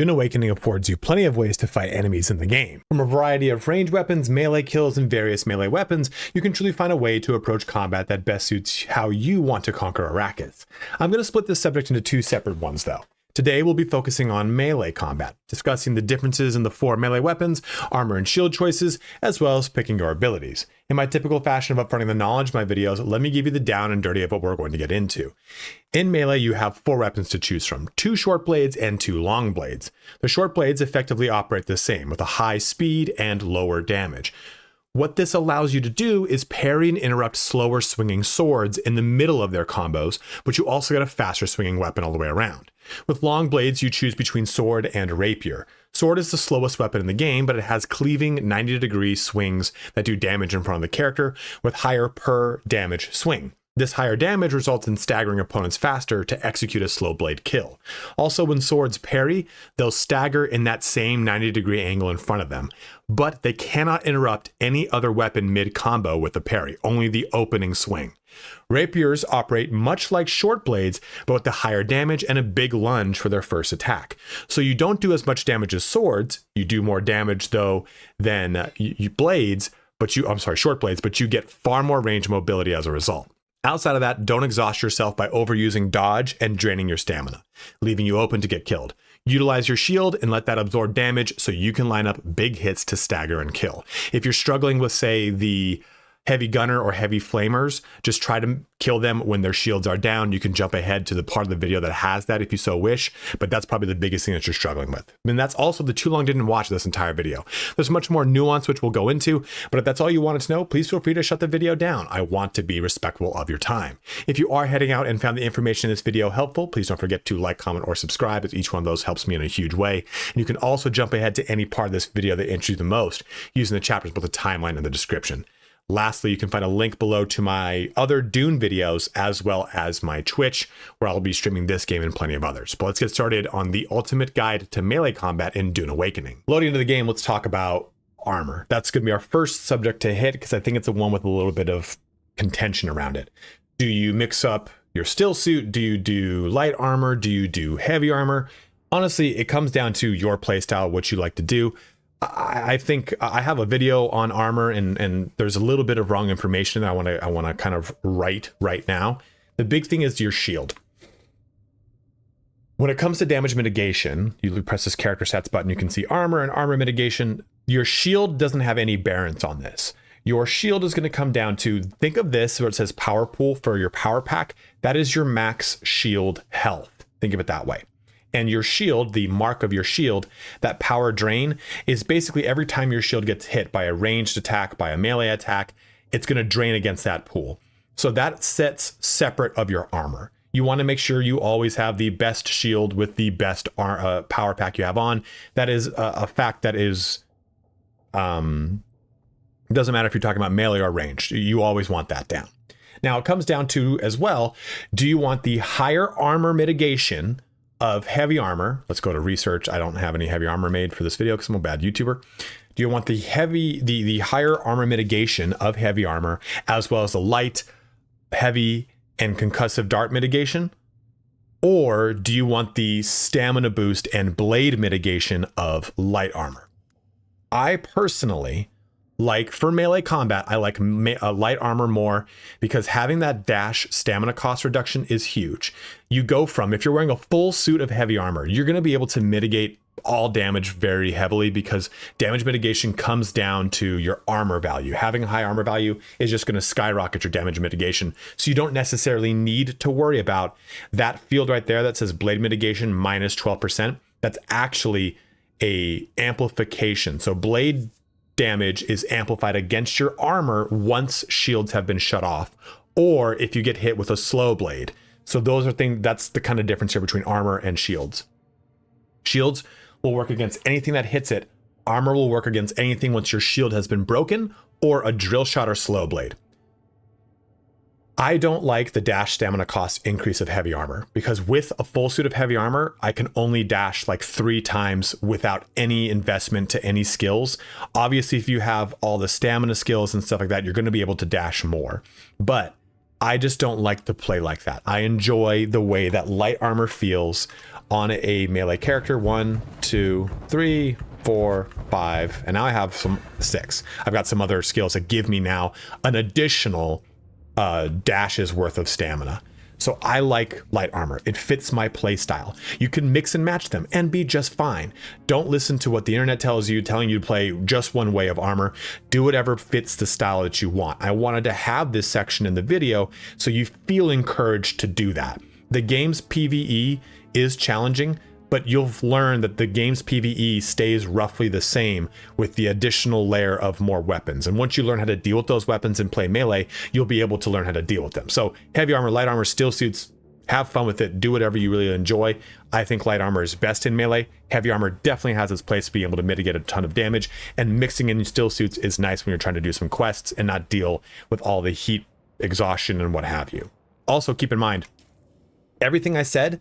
Dune Awakening affords you plenty of ways to fight enemies in the game. From a variety of ranged weapons, melee kills, and various melee weapons, you can truly find a way to approach combat that best suits how you want to conquer Arrakis. I'm going to split this subject into two separate ones though. Today we'll be focusing on melee combat, discussing the differences in the 4 melee weapons, armor and shield choices, as well as picking your abilities. In my typical fashion of upfronting the knowledge of my videos, let me give you the down and dirty of what we're going to get into. In melee, you have 4 weapons to choose from, 2 short blades and 2 long blades. The short blades effectively operate the same, with a high speed and lower damage. What this allows you to do is parry and interrupt slower swinging swords in the middle of their combos, but you also get a faster swinging weapon all the way around. With long blades, you choose between sword and rapier. Sword is the slowest weapon in the game, but it has cleaving 90-degree swings that do damage in front of the character with higher per damage swing. This higher damage results in staggering opponents faster to execute a slow blade kill. Also, when swords parry, they'll stagger in that same 90-degree angle in front of them, but they cannot interrupt any other weapon mid-combo with the parry, only the opening swing. Rapiers operate much like short blades, but with the higher damage and a big lunge for their first attack. So you don't do as much damage as swords, you do more damage though than short blades, but you get far more range mobility as a result. Outside of that, don't exhaust yourself by overusing dodge and draining your stamina, leaving you open to get killed. Utilize your shield and let that absorb damage so you can line up big hits to stagger and kill. If you're struggling with, say, the heavy gunner or heavy flamers, just try to kill them when their shields are down. You can jump ahead to the part of the video that has that if you so wish, but that's probably the biggest thing that you're struggling with. And that's also the too long didn't watch this entire video. There's much more nuance which we'll go into, but if that's all you wanted to know, please feel free to shut the video down. I want to be respectful of your time. If you are heading out and found the information in this video helpful, please don't forget to like, comment, or subscribe, as each one of those helps me in a huge way. And you can also jump ahead to any part of this video that interests you the most using the chapters with the timeline in the description. Lastly, you can find a link below to my other Dune videos, as well as my Twitch, where I'll be streaming this game and plenty of others. But let's get started on the ultimate guide to melee combat in Dune Awakening. Loading into the game, let's talk about armor. That's going to be our first subject to hit, because I think it's the one with a little bit of contention around it. Do you mix up your still suit? Do you do light armor? Do you do heavy armor? Honestly, it comes down to your playstyle, what you like to do. I think I have a video on armor, and there's a little bit of wrong information that I want to kind of right now. The big thing is your shield. When it comes to damage mitigation, you press this character stats button, you can see armor and armor mitigation. Your shield doesn't have any bearance on this. Your shield is going to come down to, think of this where it says power pool for your power pack. That is your max shield health. Think of it that way. And your shield, the mark of your shield, that power drain, is basically every time your shield gets hit by a ranged attack, by a melee attack, it's going to drain against that pool. So that sets separate of your armor. You want to make sure you always have the best shield with the best power pack you have on. That is a fact that is, doesn't matter if you're talking about melee or ranged. You always want that down. Now it comes down to, as well, do you want the higher armor mitigation of heavy armor? Let's go to research. I don't have any heavy armor made for this video because I'm a bad YouTuber. Do you want the higher armor mitigation of heavy armor, as well as the light, heavy, and concussive dart mitigation? Or do you want the stamina boost and blade mitigation of light armor? I personally like, for melee combat, I like light armor more, because having that dash stamina cost reduction is huge. You go from, if you're wearing a full suit of heavy armor, you're going to be able to mitigate all damage very heavily, because damage mitigation comes down to your armor value. Having a high armor value is just going to skyrocket your damage mitigation. So you don't necessarily need to worry about that field right there that says blade mitigation minus 12%. That's actually a amplification. So blade damage is amplified against your armor once shields have been shut off, or if you get hit with a slow blade. So those are things, that's the kind of difference here between armor and shields. Shields will work against anything that hits it. Armor will work against anything once your shield has been broken, or a drill shot or slow blade. I don't like the dash stamina cost increase of heavy armor, because with a full suit of heavy armor, I can only dash like 3 times without any investment to any skills. Obviously, if you have all the stamina skills and stuff like that, you're going to be able to dash more. But I just don't like to play like that. I enjoy the way that light armor feels on a melee character. 1, 2, 3, 4, 5, and now I have some 6. I've got some other skills that give me now an additional dashes worth of stamina. So I like light armor. It fits my play style. You can mix and match them and be just fine. Don't listen to what the internet tells you, telling you to play just one way of armor. Do whatever fits the style that you want. I wanted to have this section in the video so you feel encouraged to do that. The game's PvE is challenging, but you'll learn that the game's PvE stays roughly the same with the additional layer of more weapons. And once you learn how to deal with those weapons and play melee, you'll be able to learn how to deal with them. So heavy armor, light armor, steel suits, have fun with it. Do whatever you really enjoy. I think light armor is best in melee. Heavy armor definitely has its place to be able to mitigate a ton of damage. And mixing in steel suits is nice when you're trying to do some quests and not deal with all the heat, exhaustion, and what have you. Also keep in mind, everything I said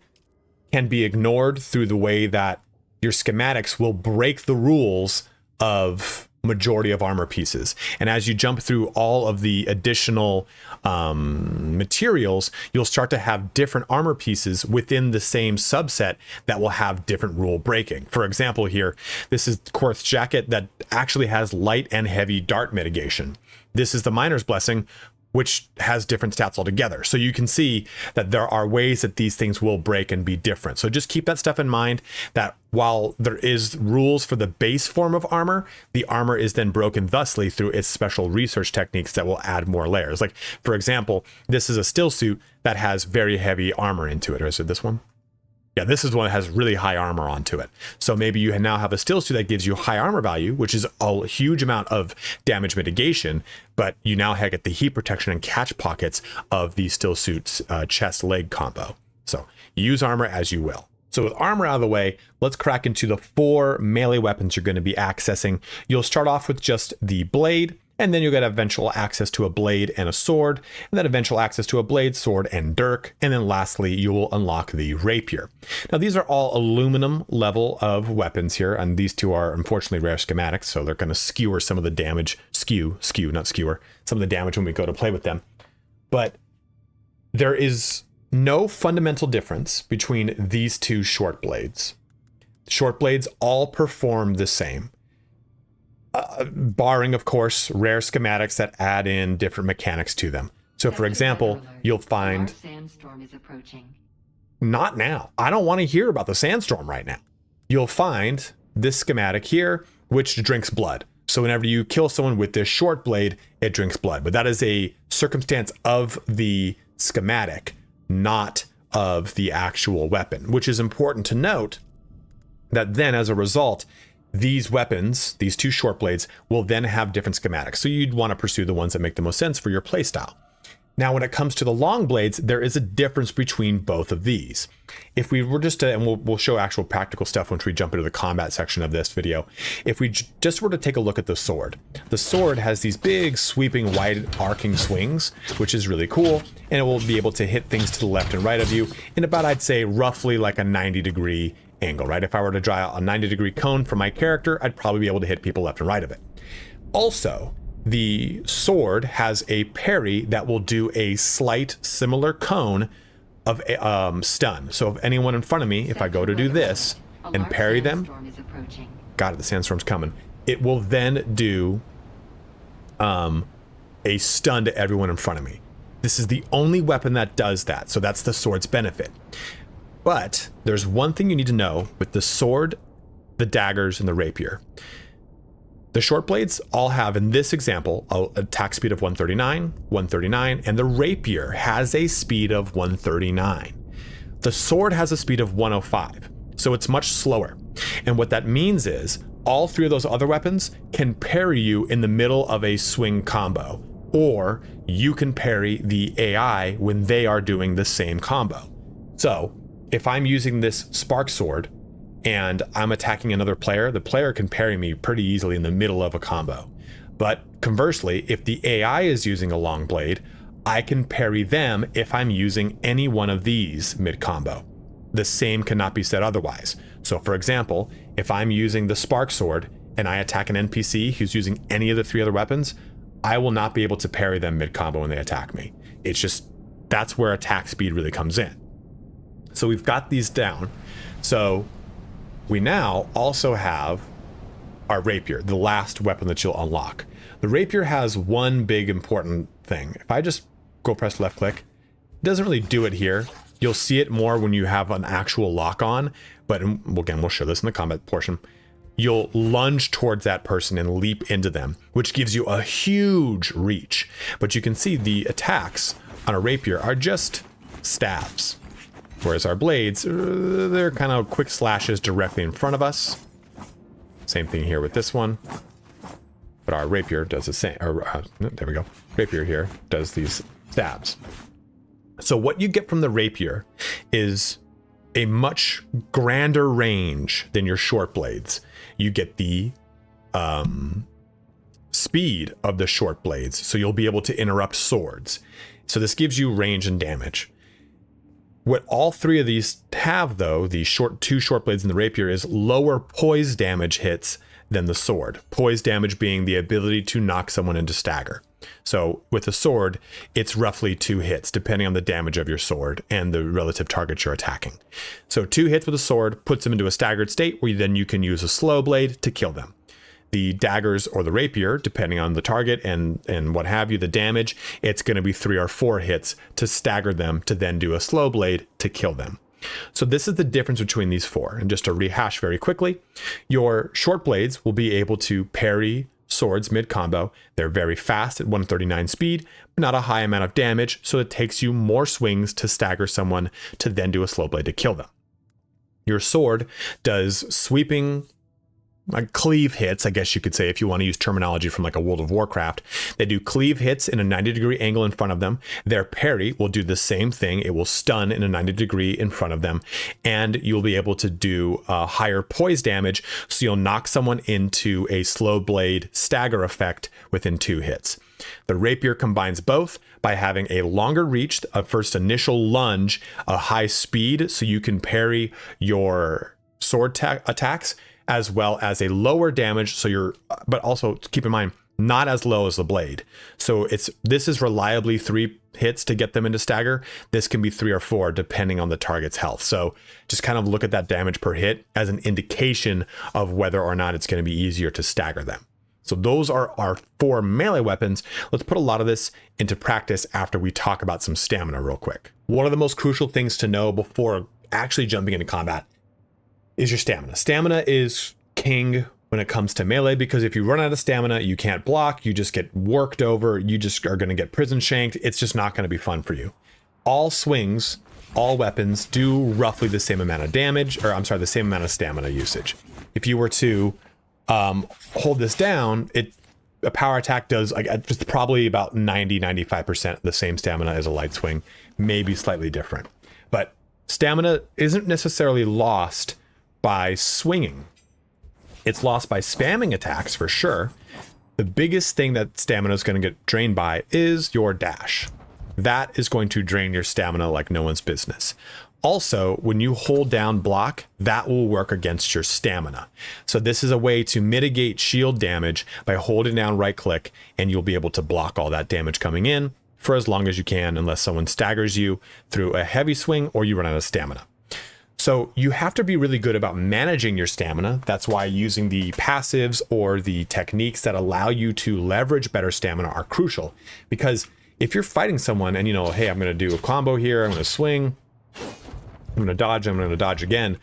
can be ignored through the way that your schematics will break the rules of majority of armor pieces. And as you jump through all of the additional materials, you'll start to have different armor pieces within the same subset that will have different rule breaking. For example, here, this is Korth's jacket that actually has light and heavy dart mitigation. This is the Miner's Blessing, which has different stats altogether. So you can see that there are ways that these things will break and be different. So just keep that stuff in mind, that while there is rules for the base form of armor, the armor is then broken thusly through its special research techniques that will add more layers. Like, for example, this is a still suit that has very heavy armor into it. Or is it this one? Yeah, this is one that has really high armor onto it. So maybe you now have a still suit that gives you high armor value, which is a huge amount of damage mitigation, but you now get the heat protection and catch pockets of the still suit's chest leg combo. So use armor as you will. So with armor out of the way, let's crack into the 4 melee weapons you're going to be accessing. You'll start off with just the blade, and then you'll get eventual access to a blade and a sword, and then eventual access to a blade, sword, and dirk. And then lastly, you will unlock the rapier. Now, these are all aluminum level of weapons here, and these 2 are unfortunately rare schematics, so they're going to skewer some of the damage, not skewer, some of the damage when we go to play with them. But there is no fundamental difference between these 2 short blades. Short blades all perform the same. Barring, of course, rare schematics that add in different mechanics to them. So, for example, you'll find... Sandstorm is approaching. Not now. I don't want to hear about the sandstorm right now. You'll find this schematic here, which drinks blood. So whenever you kill someone with this short blade, it drinks blood. But that is a circumstance of the schematic, not of the actual weapon, which is important to note that then as a result, these weapons, these 2 short blades, will then have different schematics. So you'd want to pursue the ones that make the most sense for your playstyle. Now, when it comes to the long blades, there is a difference between both of these. If we were just to, and we'll show actual practical stuff once we jump into the combat section of this video. If we just were to take a look at the sword has these big sweeping wide arcing swings, which is really cool. And it will be able to hit things to the left and right of you in about, I'd say, roughly like a 90-degree angle, right? If I were to draw a 90-degree cone for my character, I'd probably be able to hit people left and right of it. Also, the sword has a parry that will do a slight similar cone of stun. So if anyone in front of me, if I go to do this and parry them, got it, the sandstorm's coming. It will then do a stun to everyone in front of me. This is the only weapon that does that. So that's the sword's benefit. But there's one thing you need to know with the sword, the daggers, and the rapier. The short blades all have, in this example, an attack speed of 139, 139, and the rapier has a speed of 139. The sword has a speed of 105, so it's much slower. And what that means is all 3 of those other weapons can parry you in the middle of a swing combo, or you can parry the AI when they are doing the same combo. So if I'm using this spark sword and I'm attacking another player, the player can parry me pretty easily in the middle of a combo. But conversely, if the AI is using a long blade, I can parry them if I'm using any one of these mid-combo. The same cannot be said otherwise. So for example, if I'm using the spark sword and I attack an NPC who's using any of the 3 other weapons, I will not be able to parry them mid-combo when they attack me. It's just, that's where attack speed really comes in. So we've got these down. So we now also have our rapier, the last weapon that you'll unlock. The rapier has one big important thing. If I just go press left click, it doesn't really do it here. You'll see it more when you have an actual lock on, but again, we'll show this in the combat portion. You'll lunge towards that person and leap into them, which gives you a huge reach. But you can see the attacks on a rapier are just stabs, whereas our blades, they're kind of quick slashes directly in front of us. Same thing here with this one, but our rapier does the same. There we go. Rapier here does these stabs. So what you get from the rapier is a much grander range than your short blades. You get the speed of the short blades, so you'll be able to interrupt swords. So this gives you range and damage. What all three of these have, though, the two short blades and the rapier, is lower poise damage hits than the sword. Poise damage being the ability to knock someone into stagger. So with a sword, it's roughly 2 hits, depending on the damage of your sword and the relative target you're attacking. So 2 hits with a sword puts them into a staggered state where then you can use a slow blade to kill them. The daggers or the rapier, depending on the target and what have you, the damage, it's going to be 3 or 4 hits to stagger them to then do a slow blade to kill them. So this is the difference between these 4. And just to rehash very quickly, your short blades will be able to parry swords mid-combo. They're very fast at 139 speed, but not a high amount of damage, so it takes you more swings to stagger someone to then do a slow blade to kill them. Your sword does sweeping, like cleave hits, I guess you could say, if you want to use terminology from like a World of Warcraft. They do cleave hits in a 90-degree angle in front of them. Their parry will do the same thing. It will stun in a 90-degree in front of them, and you'll be able to do higher poise damage, so you'll knock someone into a slow blade stagger effect within 2 hits. The rapier combines both by having a longer reach, a first initial lunge, a high speed, so you can parry your sword attacks, as well as a lower damage, so but also keep in mind, not as low as the blade. So this is reliably 3 hits to get them into stagger. This can be 3 or 4 depending on the target's health. So just kind of look at that damage per hit as an indication of whether or not it's going to be easier to stagger them. So those are our 4 melee weapons. Let's put a lot of this into practice after we talk about some stamina real quick. One of the most crucial things to know before actually jumping into combat is your stamina. Stamina is king when it comes to melee, because if you run out of stamina, you can't block, you just get worked over, you just are going to get prison shanked. It's just not going to be fun for you. All swings, all weapons do roughly the same amount of damage, or I'm sorry, the same amount of stamina usage. If you were to hold this down, a power attack does just probably about 90-95% the same stamina as a light swing, maybe slightly different. But stamina isn't necessarily lost by swinging. It's lost by spamming attacks for sure. The biggest thing that stamina is going to get drained by is your dash. That is going to drain your stamina like no one's business. Also, when you hold down block, that will work against your stamina. So this is a way to mitigate shield damage by holding down right click, and you'll be able to block all that damage coming in for as long as you can, unless someone staggers you through a heavy swing or you run out of stamina. So you have to be really good about managing your stamina. That's why using the passives or the techniques that allow you to leverage better stamina are crucial. Because if you're fighting someone and hey, I'm going to do a combo here, I'm going to swing, I'm going to dodge again.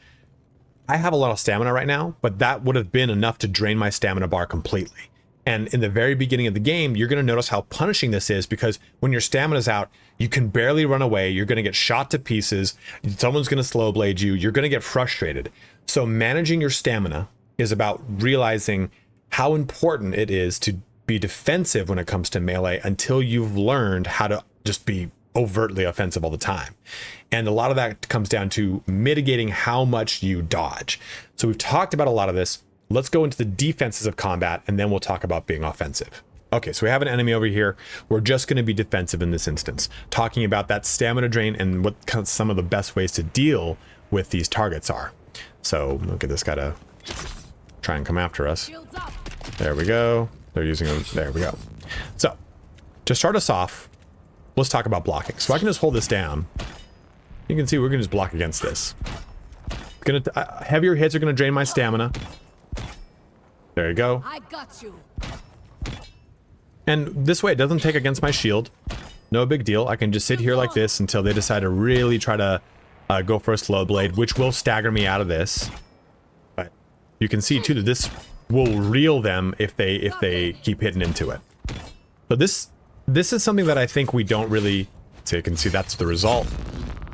I have a lot of stamina right now, but that would have been enough to drain my stamina bar completely. And in the very beginning of the game, you're going to notice how punishing this is, because when your stamina's out, you can barely run away. You're going to get shot to pieces. Someone's going to slow blade you. You're going to get frustrated. So managing your stamina is about realizing how important it is to be defensive when it comes to melee until you've learned how to just be overtly offensive all the time. And a lot of that comes down to mitigating how much you dodge. So we've talked about a lot of this. Let's go into the defenses of combat, and then we'll talk about being offensive. Okay, so we have an enemy over here. We're just going to be defensive in this instance, talking about that stamina drain and what some of the best ways to deal with these targets are. So look at this guy to try and come after us. There we go. They're using them. There we go. So to start us off, let's talk about blocking. So I can just hold this down You can see we're gonna just block against this. Heavier hits are gonna drain my stamina. There you go. I got you. And this way it doesn't take against my shield. No big deal. I can just sit here like this until they decide to really try to go for a slow blade, which will stagger me out of this. But you can see too that this will reel them if they keep hitting into it. So this is something that I think we don't really. So you can see that's the result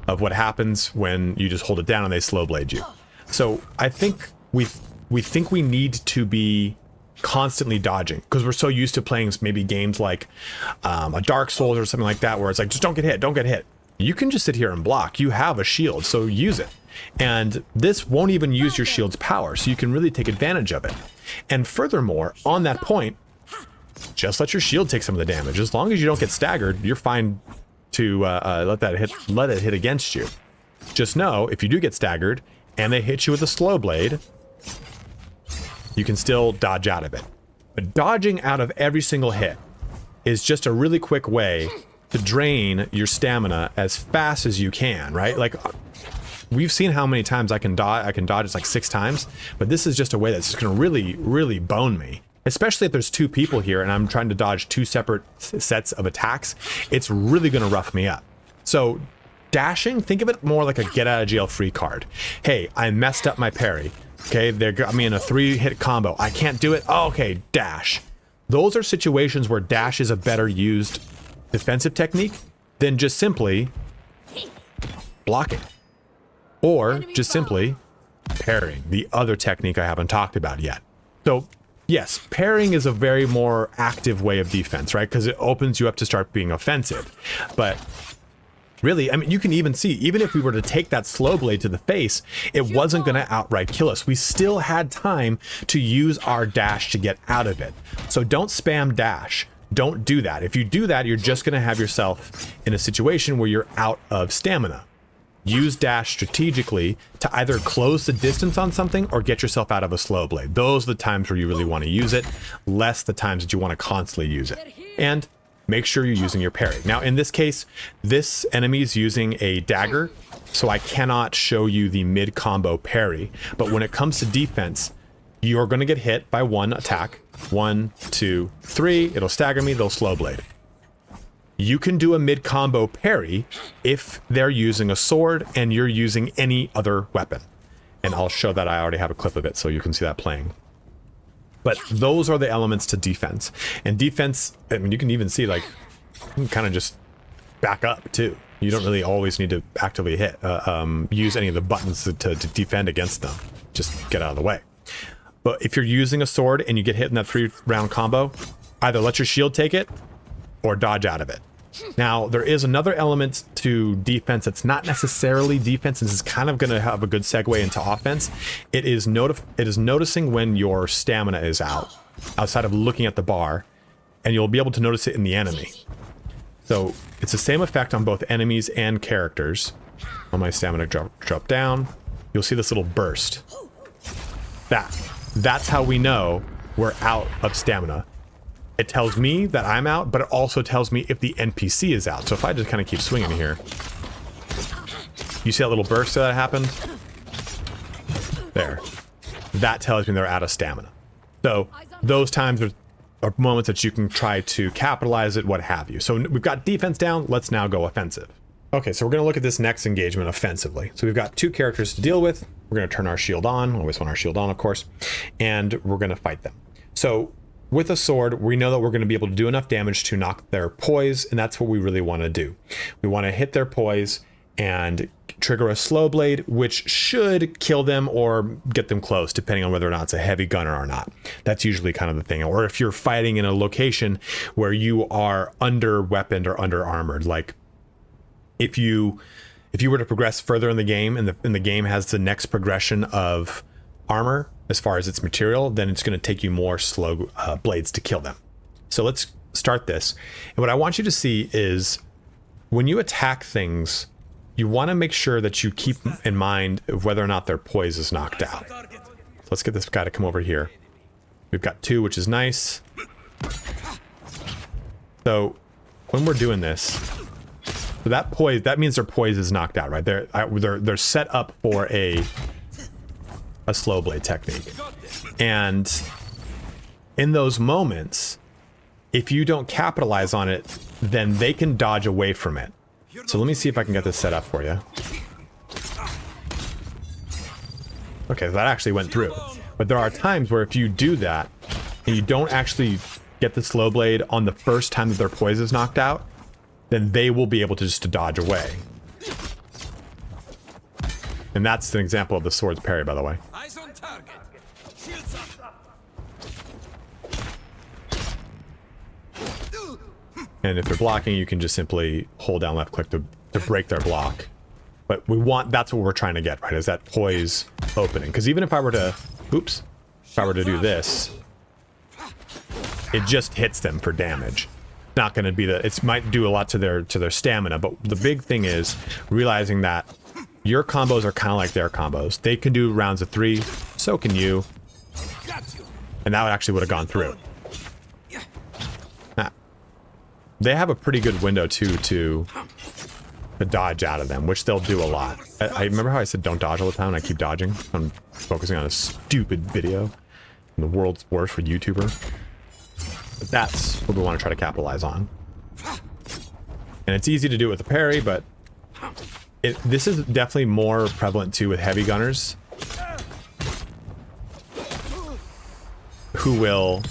of what happens when you just hold it down and they slow blade you. So I think we think we need to be constantly dodging because we're so used to playing maybe games like a Dark Souls or something like that where it's like, just don't get hit, don't get hit. You can just sit here and block. You have a shield, so use it. And this won't even use your shield's power, so you can really take advantage of it. And furthermore, on that point, just let your shield take some of the damage. As long as you don't get staggered, you're fine to let it hit against you. Just know, if you do get staggered and they hit you with a slow blade, you can still dodge out of it. But dodging out of every single hit is just a really quick way to drain your stamina as fast as you can, right? Like, we've seen how many times I can dodge. I can dodge it's like 6 times, but this is just a way that's just gonna really, really bone me. Especially if there's 2 people here and I'm trying to dodge 2 separate sets of attacks, it's really gonna rough me up. So dashing, think of it more like a get out of jail free card. Hey, I messed up my parry. Okay, they got me in a 3-hit combo. I can't do it. Oh, okay, dash. Those are situations where dash is a better used defensive technique than just simply blocking. Or just simply parrying, the other technique I haven't talked about yet. So yes, parrying is a very more active way of defense, right? Because it opens you up to start being offensive. But really, I mean, you can even see, even if we were to take that slow blade to the face, it wasn't going to outright kill us. We still had time to use our dash to get out of it. So don't spam dash. Don't do that. If you do that, you're just going to have yourself in a situation where you're out of stamina. Use dash strategically to either close the distance on something or get yourself out of a slow blade. Those are the times where you really want to use it, less the times that you want to constantly use it. And make sure you're using your parry. Now, in this case, this enemy is using a dagger, so I cannot show you the mid-combo parry. But when it comes to defense, you're going to get hit by one attack. 1, 2, 3. It'll stagger me, they'll slow blade. You can do a mid-combo parry if they're using a sword and you're using any other weapon. And I'll show that. I already have a clip of it, so you can see that playing. But those are the elements to defense. And defense, I mean, you can even see, like, you can kind of just back up, too. You don't really always need to actively use any of the buttons to defend against them. Just get out of the way. But if you're using a sword and you get hit in that 3-round combo, either let your shield take it or dodge out of it. Now, there is another element to defense that's not necessarily defense. This is kind of going to have a good segue into offense. It is noticing when your stamina is out, outside of looking at the bar, and you'll be able to notice it in the enemy. So it's the same effect on both enemies and characters. When my stamina drop down, you'll see this little burst. That's how we know we're out of stamina. It tells me that I'm out, but it also tells me if the NPC is out. So if I just kind of keep swinging here, you see that little burst that happened? There. That tells me they're out of stamina. So those times are moments that you can try to capitalize it, what have you. So we've got defense down. Let's now go offensive. Okay, so we're going to look at this next engagement offensively. So we've got 2 characters to deal with. We're going to turn our shield on. Always want our shield on, of course. And we're going to fight them. So with a sword, we know that we're going to be able to do enough damage to knock their poise, and that's what we really want to do. We want to hit their poise and trigger a slow blade, which should kill them or get them close, depending on whether or not it's a heavy gunner or not. That's usually kind of the thing. Or if you're fighting in a location where you are under-weaponed or under-armored, like if you were to progress further in the game, and the game has the next progression of armor as far as its material, then it's going to take you more slow blades to kill them. So let's start this. And what I want you to see is when you attack things, you want to make sure that you keep in mind of whether or not their poise is knocked out. So let's get this guy to come over here. We've got 2, which is nice. So when we're doing this, So that poise, that means their poise is knocked out, right? They're set up for a slow blade technique. And in those moments, if you don't capitalize on it, then they can dodge away from it. So let me see if I can get this set up for you. Okay, that actually went through. But there are times where if you do that and you don't actually get the slow blade on the first time that their poise is knocked out, then they will be able to just to dodge away. And that's an example of the sword's parry, by the way. Eyes on target. Shields up. And if they're blocking, you can just simply hold down left click to break their block. But we want, that's what we're trying to get, right? Is that poise opening. Because even if I were to, oops, if I were to do this, it just hits them for damage. Not going to be the, it might do a lot to their stamina, but the big thing is realizing that your combos are kind of like their combos. They can do rounds of 3, so can you. And that actually would have gone through. They have a pretty good window too to dodge out of them, which they'll do a lot. I remember how I said don't dodge all the time and I keep dodging. I'm focusing on a stupid video. I'm the world's worst for YouTuber. But that's what we want to try to capitalize on. And it's easy to do with the parry, but this is definitely more prevalent too with heavy gunners, who will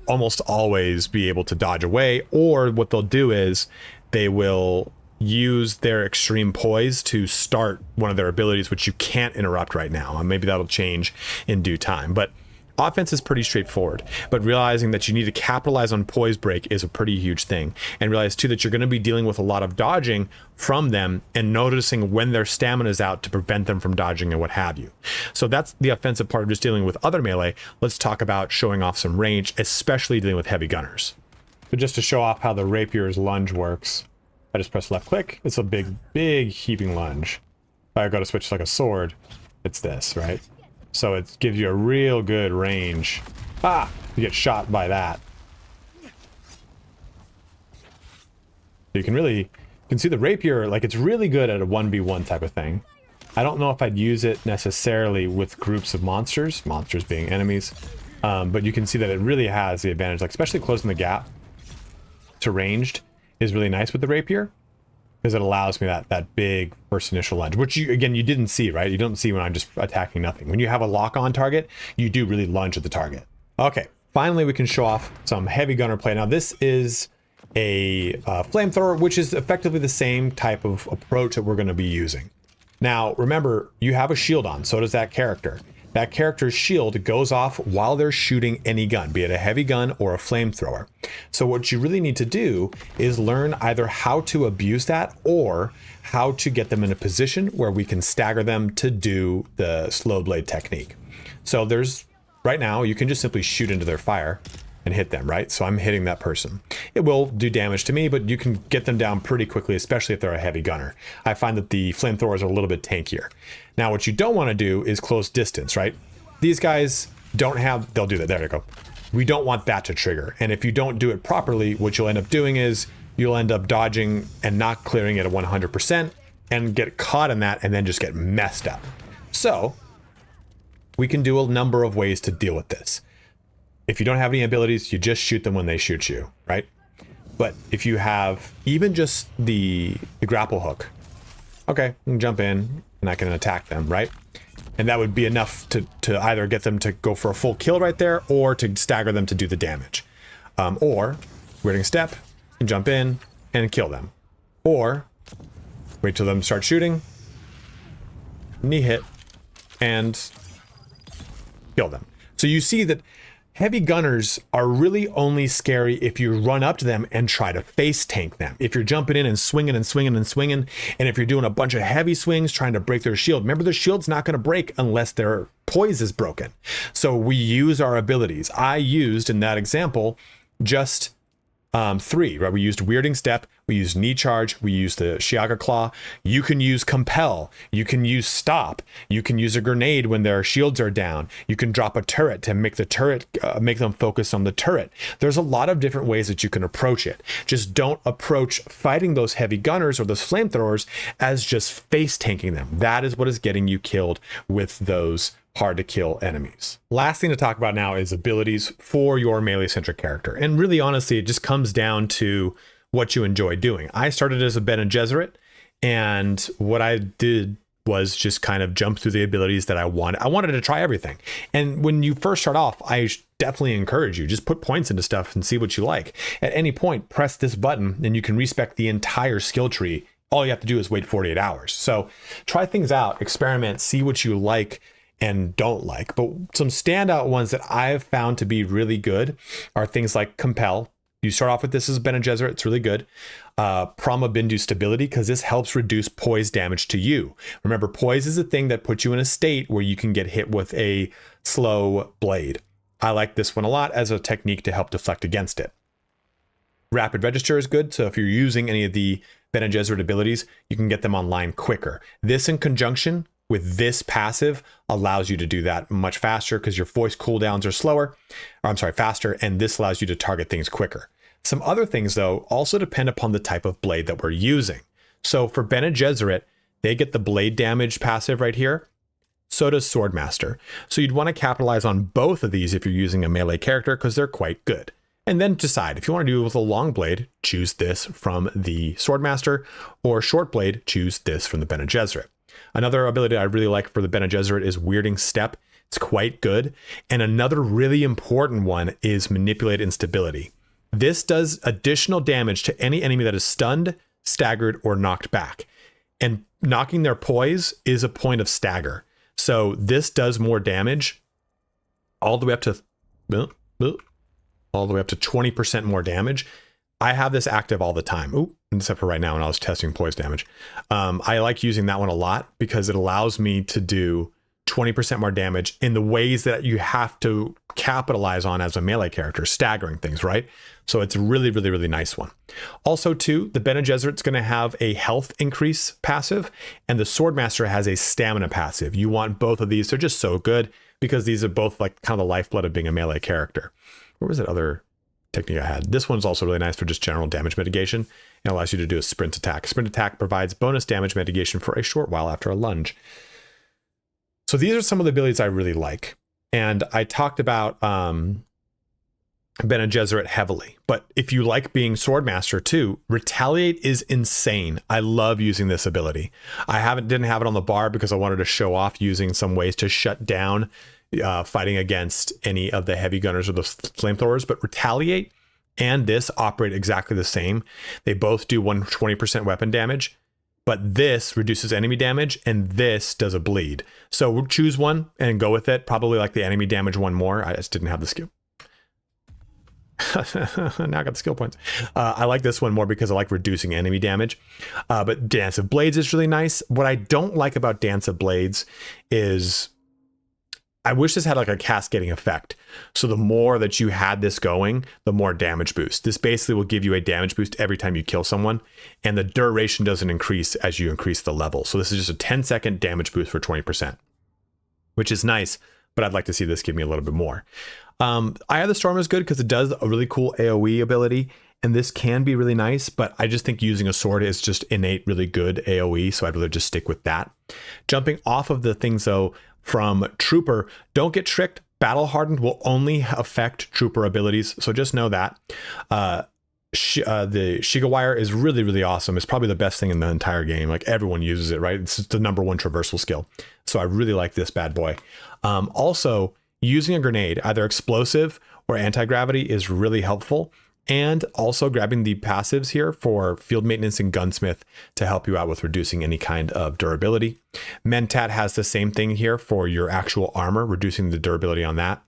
almost always be able to dodge away, or what they'll do is they will use their extreme poise to start one of their abilities, which you can't interrupt right now. And maybe that'll change in due time. But offense is pretty straightforward, but realizing that you need to capitalize on poise break is a pretty huge thing. And realize too that you're going to be dealing with a lot of dodging from them and noticing when their stamina is out to prevent them from dodging and what have you. So that's the offensive part of just dealing with other melee. Let's talk about showing off some range, especially dealing with heavy gunners. So just to show off how the Rapier's lunge works, I just press left click. It's a big heaving lunge. If I go to switch like a sword, it's this, right? So it gives you a real good range. Ah! You get shot by that. You can see the Rapier, like it's really good at a 1v1 type of thing. I don't know if I'd use it necessarily with groups of monsters being enemies, but you can see that it really has the advantage, like especially closing the gap to ranged is really nice with the Rapier, because it allows me that big first initial lunge, which you didn't see, right? You don't see when I'm just attacking nothing. When you have a lock on target, you do really lunge at the target. Okay, finally we can show off some heavy gunner play. Now this is a flamethrower, which is effectively the same type of approach that we're going to be using. Now remember, you have a shield on, so does that character. That character's shield goes off while they're shooting any gun, be it a heavy gun or a flamethrower. So what you really need to do is learn either how to abuse that or how to get them in a position where we can stagger them to do the slow blade technique. So right now, you can just simply shoot into their fire and hit them, right? So I'm hitting that person. It will do damage to me, but you can get them down pretty quickly, especially if they're a heavy gunner. I find that the flamethrowers are a little bit tankier. Now, what you don't want to do is close distance, right? These guys they'll do that. There you go. We don't want that to trigger. And if you don't do it properly, what you'll end up doing is you'll end up dodging and not clearing it at 100% and get caught in that and then just get messed up. So we can do a number of ways to deal with this. If you don't have any abilities, you just shoot them when they shoot you, right? But if you have even just the grapple hook, okay, I can jump in and I can attack them, right? And that would be enough to either get them to go for a full kill right there or to stagger them to do the damage. Or waiting step and jump in and kill them. Or wait till them start shooting, knee hit, and kill them. So you see that heavy gunners are really only scary if you run up to them and try to face tank them. If you're jumping in and swinging and swinging and swinging, and if you're doing a bunch of heavy swings trying to break their shield, remember their shield's not going to break unless their poise is broken. So we use our abilities. I used in that example just 3, right? We used Weirding Step, we used Knee Charge, we used the Shiaga Claw. You can use Compel, you can use Stop, you can use a grenade when their shields are down, you can drop a turret to make the turret, make them focus on the turret. There's a lot of different ways that you can approach it. Just don't approach fighting those heavy gunners or those flamethrowers as just face tanking them. That is what is getting you killed with those hard to kill enemies. Last thing to talk about now is abilities for your melee centric character. And really, honestly, it just comes down to what you enjoy doing. I started as a Bene Gesserit, and what I did was just kind of jump through the abilities that I wanted. I wanted to try everything. And when you first start off, I definitely encourage you, just put points into stuff and see what you like. At any point, press this button and you can respec the entire skill tree. All you have to do is wait 48 hours. So try things out, experiment, see what you like and don't like. But some standout ones that I've found to be really good are things like Compel. You start off with this as Bene Gesserit, it's really good. Prama Bindu Stability, because this helps reduce poise damage to you. Remember, poise is a thing that puts you in a state where you can get hit with a slow blade. I like this one a lot as a technique to help deflect against it. Rapid Register is good, so if you're using any of the Bene Gesserit abilities, you can get them online quicker. This in conjunction with this passive allows you to do that much faster because your voice cooldowns are faster, and this allows you to target things quicker. Some other things, though, also depend upon the type of blade that we're using. So for Bene Gesserit, they get the blade damage passive right here. So does Swordmaster. So you'd want to capitalize on both of these if you're using a melee character because they're quite good. And then decide if you want to do it with a long blade, choose this from the Swordmaster, or short blade, choose this from the Bene Gesserit. Another ability I really like for the Bene Gesserit is Weirding Step. It's quite good. And another really important one is Manipulate Instability. This does additional damage to any enemy that is stunned, staggered, or knocked back. And knocking their poise is a point of stagger. So this does more damage all the way up to 20% more damage. I have this active all the time. Ooh, except for right now when I was testing poise damage. I like using that one a lot because it allows me to do 20% more damage in the ways that you have to capitalize on as a melee character, staggering things, right? So it's a really, really, really nice one. Also, too, the Bene Gesserit's going to have a health increase passive, and the Swordmaster has a stamina passive. You want both of these. They're just so good because these are both like kind of the lifeblood of being a melee character. Where was that other technique I had? This one's also really nice for just general damage mitigation. It allows you to do a sprint attack. Sprint attack provides bonus damage mitigation for a short while after a lunge. So these are some of the abilities I really like. And I talked about Bene Gesserit heavily. But if you like being Swordmaster too, Retaliate is insane. I love using this ability. I didn't have it on the bar because I wanted to show off using some ways to shut down fighting against any of the heavy gunners or the flamethrowers. But Retaliate and this operate exactly the same. They both do 120% weapon damage. But this reduces enemy damage and this does a bleed. So we'll choose one and go with it. Probably like the enemy damage one more. I just didn't have the skill. Now I got the skill points. I like this one more because I like reducing enemy damage. But Dance of Blades is really nice. What I don't like about Dance of Blades is I wish this had like a cascading effect. So the more that you had this going, the more damage boost. This basically will give you a damage boost every time you kill someone, and the duration doesn't increase as you increase the level. So this is just a 10-second damage boost for 20%, which is nice, but I'd like to see this give me a little bit more. Eye of the Storm is good because it does a really cool AoE ability, and this can be really nice, but I just think using a sword is just innate really good AoE, so I'd rather just stick with that. Jumping off of the things though, from Trooper, don't get tricked. Battle Hardened will only affect Trooper abilities, so just know that. The Shigawire is really, really awesome. It's probably the best thing in the entire game. Like everyone uses it, right? It's the #1 traversal skill. So I really like this bad boy. Also, using a grenade, either explosive or anti-gravity, is really helpful. And also grabbing the passives here for Field Maintenance and Gunsmith to help you out with reducing any kind of durability. Mentat has the same thing here for your actual armor, reducing the durability on that.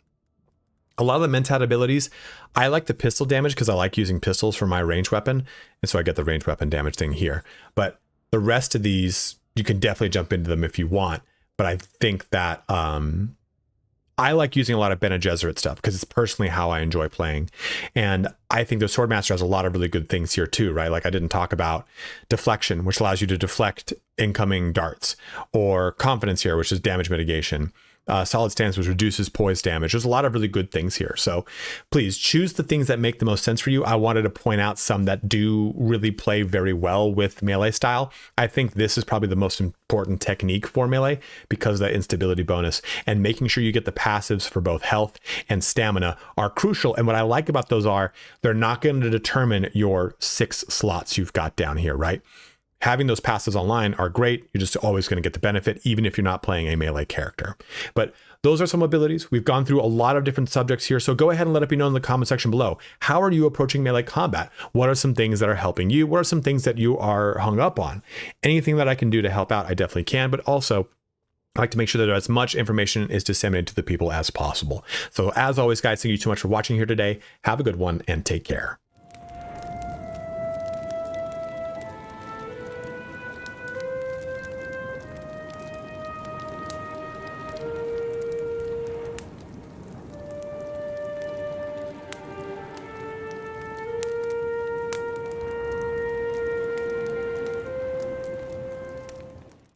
A lot of the Mentat abilities, I like the pistol damage because I like using pistols for my ranged weapon. And so I get the ranged weapon damage thing here. But the rest of these, you can definitely jump into them if you want. But I think that I like using a lot of Bene Gesserit stuff because it's personally how I enjoy playing. And I think the Swordmaster has a lot of really good things here too, right? Like I didn't talk about deflection, which allows you to deflect incoming darts, or confidence here, which is damage mitigation. Solid stance, which reduces poise damage. There's a lot of really good things here. So please choose the things that make the most sense for you. I wanted to point out some that do really play very well with melee style. I think this is probably the most important technique for melee because of that instability bonus, and making sure you get the passives for both health and stamina are crucial. And what I like about those are they're not going to determine your 6 slots you've got down here, right? Having those passives online are great. You're just always going to get the benefit, even if you're not playing a melee character. But those are some abilities. We've gone through a lot of different subjects here. So go ahead and let me know in the comment section below. How are you approaching melee combat? What are some things that are helping you? What are some things that you are hung up on? Anything that I can do to help out, I definitely can. But also, I like to make sure that as much information is disseminated to the people as possible. So as always, guys, thank you so much for watching here today. Have a good one and take care.